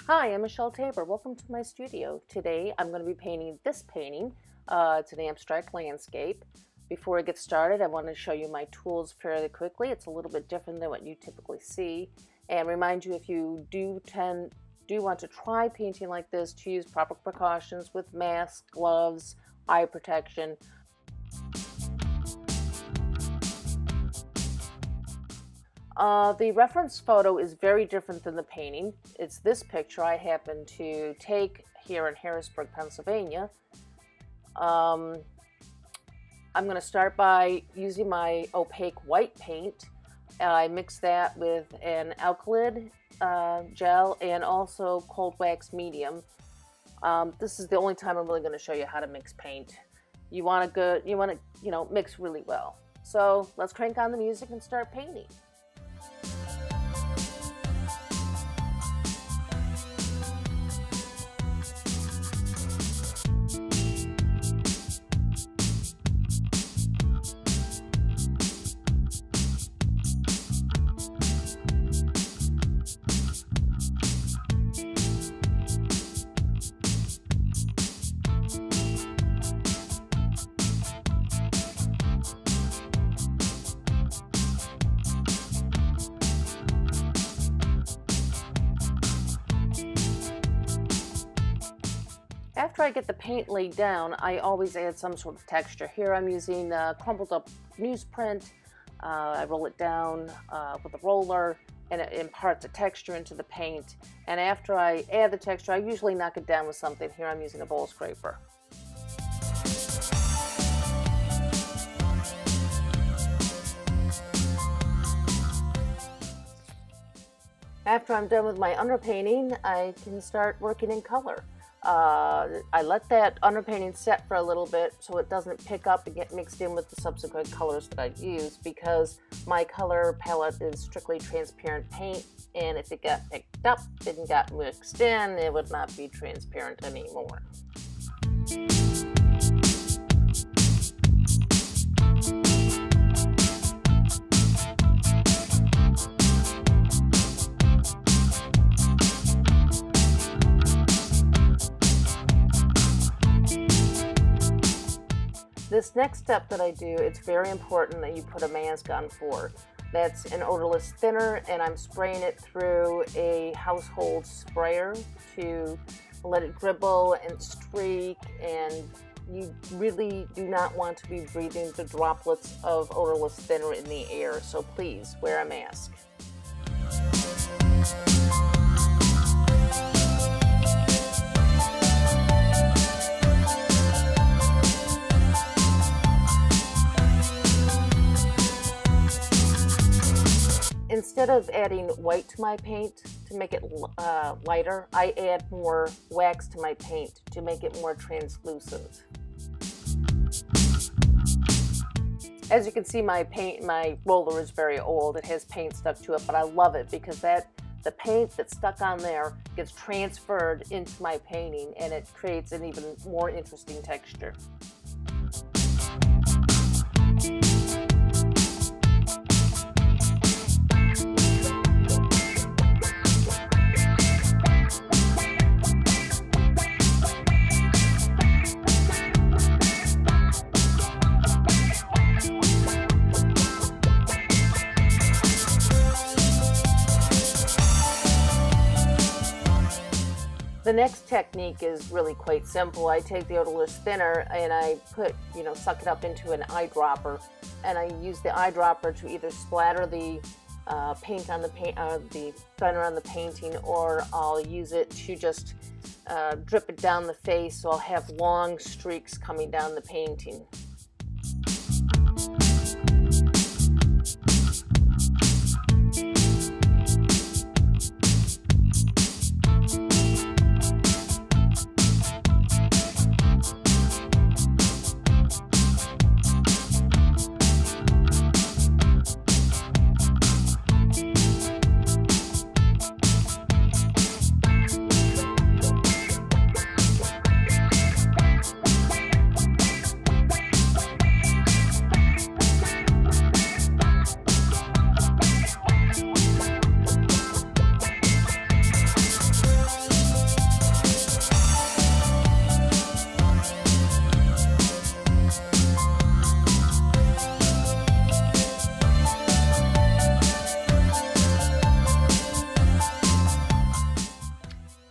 Hi, I'm Michele Taber. Welcome to my studio. Today I'm going to be painting this painting. It's an abstract landscape. Before I get started, I want to show you my tools fairly quickly. It's a little bit different than what you typically see, and remind you, if you do want to try painting like this, to use proper precautions with masks, gloves, eye protection. The reference photo is very different than the painting. It's this picture I happened to take here in Harrisburg, Pennsylvania. I'm going to start by using my opaque white paint. I mix that with an alkyd gel and also cold wax medium. This is the only time I'm really going to show you how to mix paint. You want to mix really well. So let's crank on the music and start painting. After I get the paint laid down, I always add some sort of texture. Here I'm using crumpled up newsprint. I roll it down with a roller, and it imparts a texture into the paint. And after I add the texture, I usually knock it down with something. Here I'm using a bowl scraper. After I'm done with my underpainting, I can start working in color. I let that underpainting set for a little bit so it doesn't pick up and get mixed in with the subsequent colors that I use, because my color palette is strictly transparent paint, and if it got picked up and got mixed in, it would not be transparent anymore. This next step that I do, it's very important that you put a mask on for. That's an odorless thinner, and I'm spraying it through a household sprayer to let it dribble and streak, and you really do not want to be breathing the droplets of odorless thinner in the air, so please wear a mask. Instead of adding white to my paint to make it lighter, I add more wax to my paint to make it more translucent. As you can see, my roller is very old. It has paint stuck to it, but I love it because the paint that's stuck on there gets transferred into my painting, and it creates an even more interesting texture. The next technique is really quite simple. I take the odorless thinner and I suck it up into an eyedropper, and I use the eyedropper to either splatter the paint on the thinner on the painting, or I'll use it to just drip it down the face, so I'll have long streaks coming down the painting.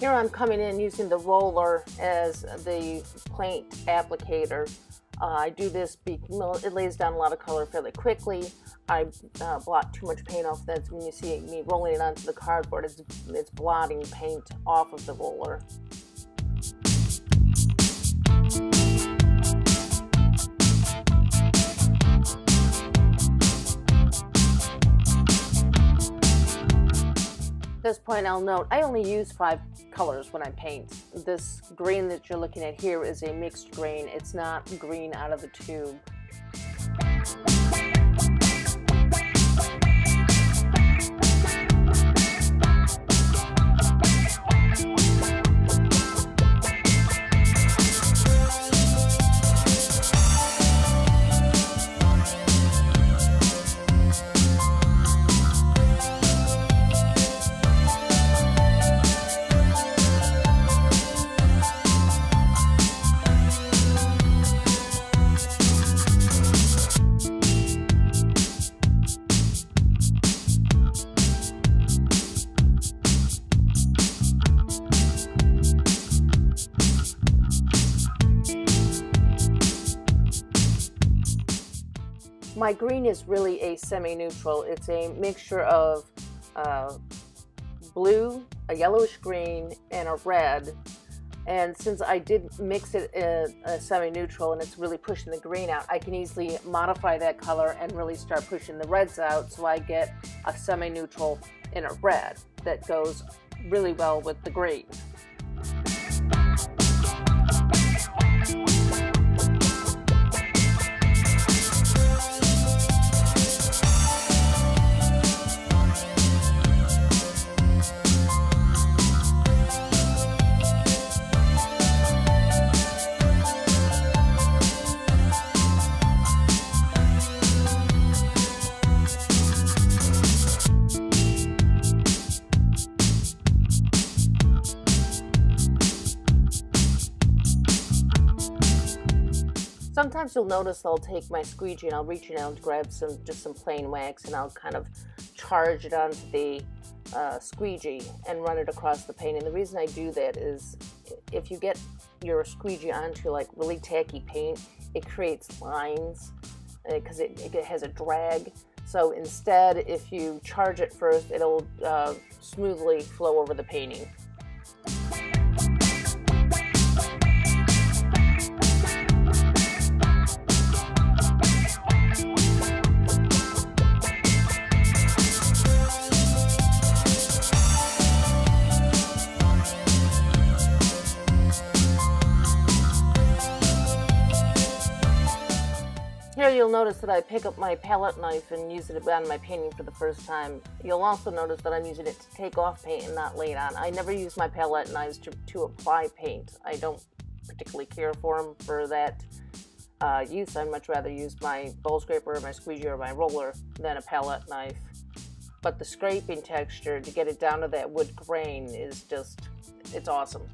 Here I'm coming in using the roller as the paint applicator. I do this because it lays down a lot of color fairly quickly. I blot too much paint off. That's when you see me rolling it onto the cardboard. It's blotting paint off of the roller. At this point, I'll note I only use 5 colors when I paint. This green that you're looking at here is a mixed green. It's not green out of the tube. My green is really a semi-neutral. It's a mixture of blue, a yellowish green, and a red. And since I did mix it in a semi-neutral and it's really pushing the green out, I can easily modify that color and really start pushing the reds out, so I get a semi-neutral in a red that goes really well with the green. Sometimes you'll notice I'll take my squeegee and I'll reach in and grab just some plain wax, and I'll kind of charge it onto the squeegee and run it across the paint. And the reason I do that is if you get your squeegee onto like really tacky paint, it creates lines because it has a drag. So instead, if you charge it first, it'll smoothly flow over the painting. Here you'll notice that I pick up my palette knife and use it on my painting for the first time. You'll also notice that I'm using it to take off paint and not lay it on. I never use my palette knives to apply paint. I don't particularly care for them for that use. I'd much rather use my bowl scraper or my squeegee or my roller than a palette knife. But the scraping texture to get it down to that wood grain is just, it's awesome.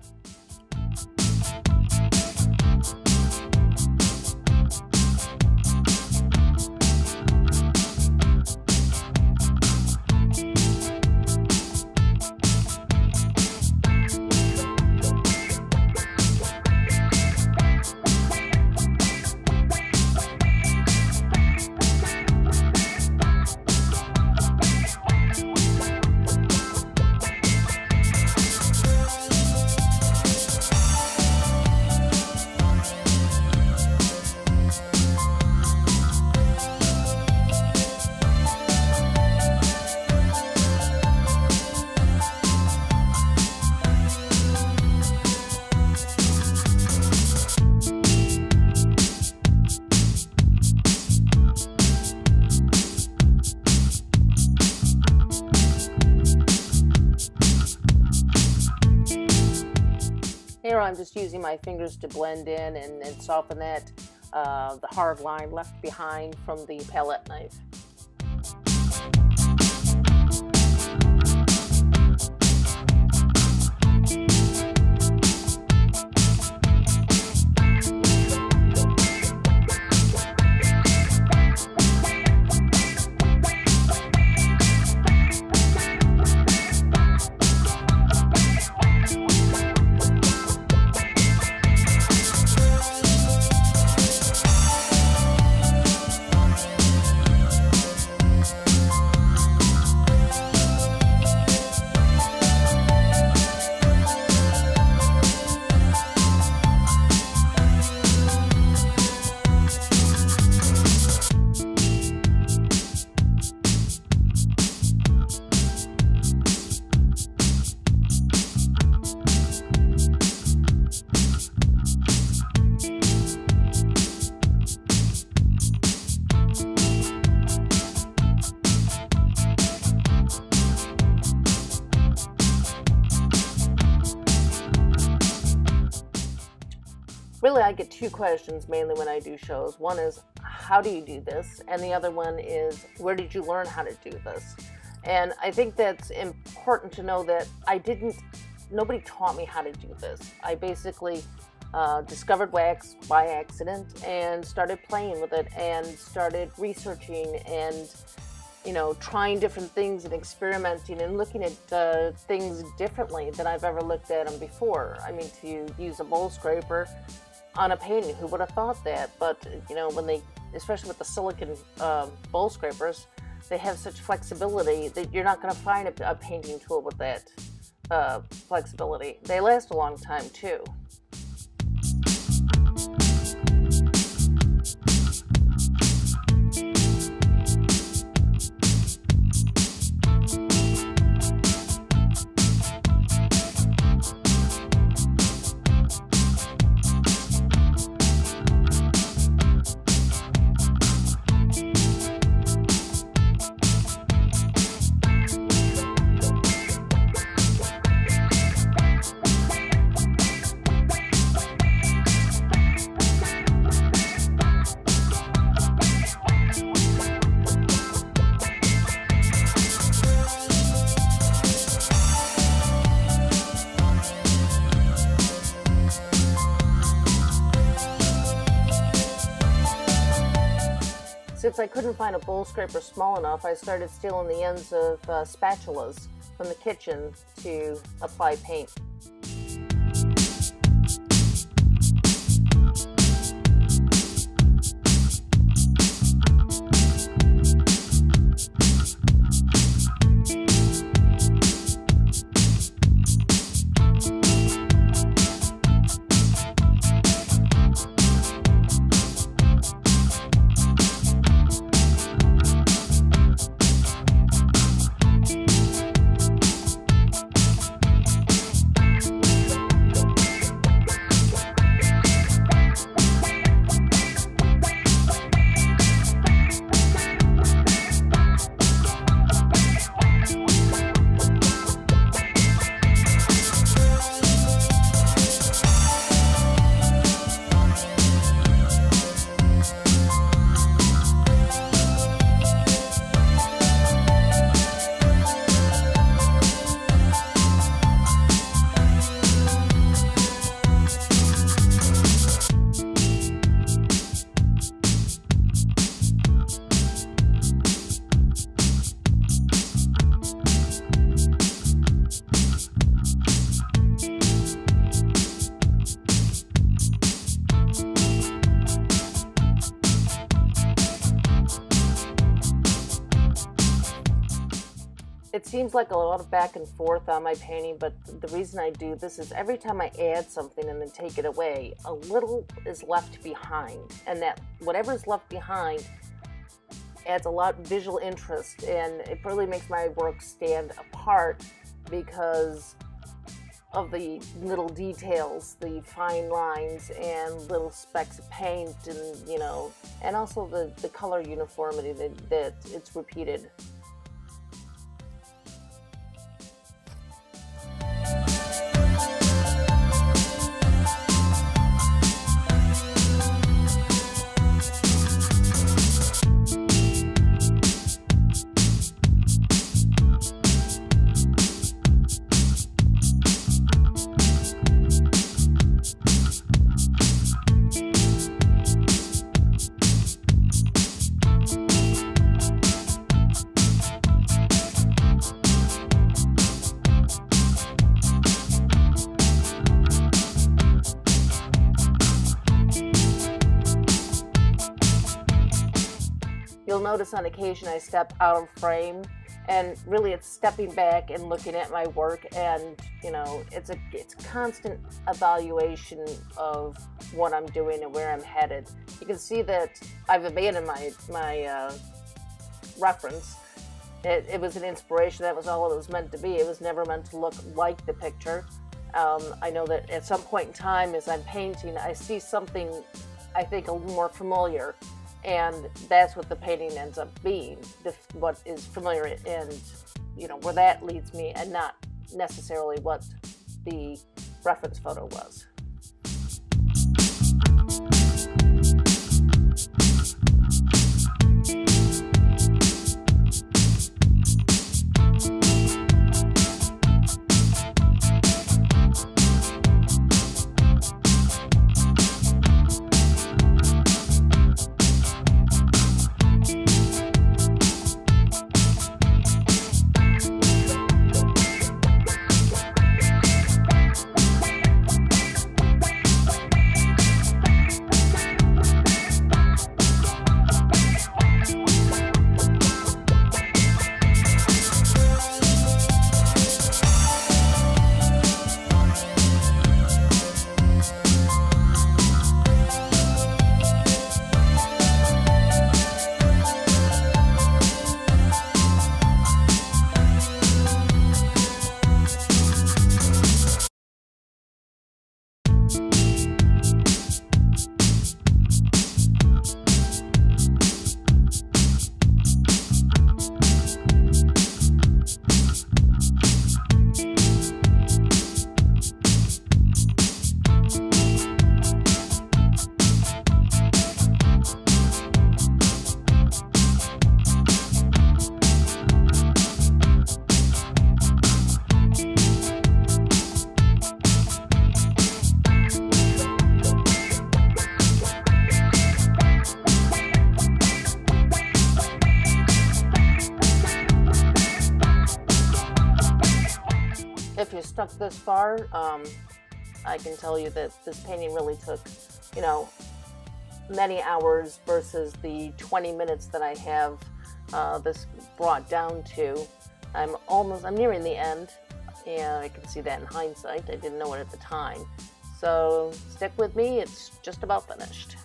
Here I'm just using my fingers to blend in and soften that, the hard line left behind from the palette knife. Really, I get two questions mainly when I do shows. One is, how do you do this? And the other one is, where did you learn how to do this? And I think that's important to know that nobody taught me how to do this. I basically discovered wax by accident and started playing with it and started researching and, you know, trying different things and experimenting and looking at things differently than I've ever looked at them before. I mean, to use a bowl scraper on a painting, who would have thought that? But, you know, when they, especially with the silicone bowl scrapers, they have such flexibility that you're not going to find a painting tool with that flexibility. They last a long time too. Since I couldn't find a bowl scraper small enough, I started stealing the ends of spatulas from the kitchen to apply paint. It seems like a lot of back and forth on my painting, but the reason I do this is every time I add something and then take it away, a little is left behind, and that whatever is left behind adds a lot of visual interest, and it really makes my work stand apart because of the little details, the fine lines and little specks of paint, and, you know, and also the color uniformity that it's repeated. You'll notice on occasion I step out of frame, and really it's stepping back and looking at my work, and, you know, it's constant evaluation of what I'm doing and where I'm headed. You can see that I've abandoned my reference. It was an inspiration. That was all it was meant to be. It was never meant to look like the picture. I know that at some point in time as I'm painting, I see something I think a little more familiar, and that's what the painting ends up being, what is familiar, and, you know, where that leads me, and not necessarily what the reference photo was. far, I can tell you that this painting really took, you know, many hours versus the 20 minutes that I have this brought down to. I'm nearing the end, and I can see that in hindsight. I didn't know it at the time. So stick with me, it's just about finished.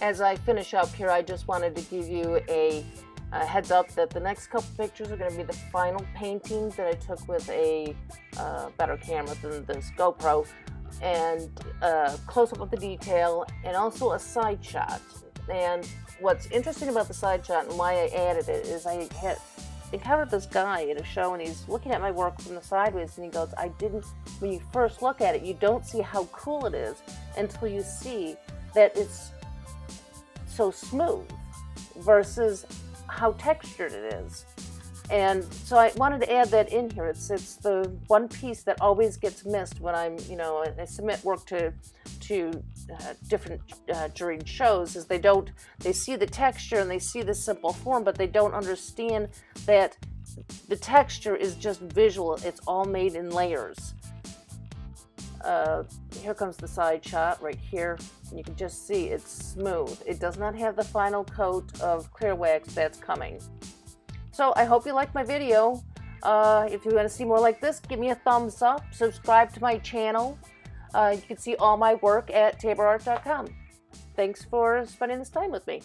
As I finish up here, I just wanted to give you a heads up that the next couple pictures are going to be the final paintings that I took with a better camera than this GoPro, and close up with the detail, and also a side shot. And what's interesting about the side shot and why I added it is I had encountered this guy at a show, and he's looking at my work from the sideways, and he goes, when you first look at it, you don't see how cool it is until you see that it's so smooth versus how textured it is. And so I wanted to add that in here. It's the one piece that always gets missed when I submit work to different juried shows, is they see the texture and they see the simple form, but they don't understand that the texture is just visual. It's all made in layers. Here comes the side shot right here. You can just see it's smooth. It does not have the final coat of clear wax that's coming. So I hope you liked my video. If you want to see more like this, give me a thumbs up. Subscribe to my channel. You can see all my work at taberart.com. Thanks for spending this time with me.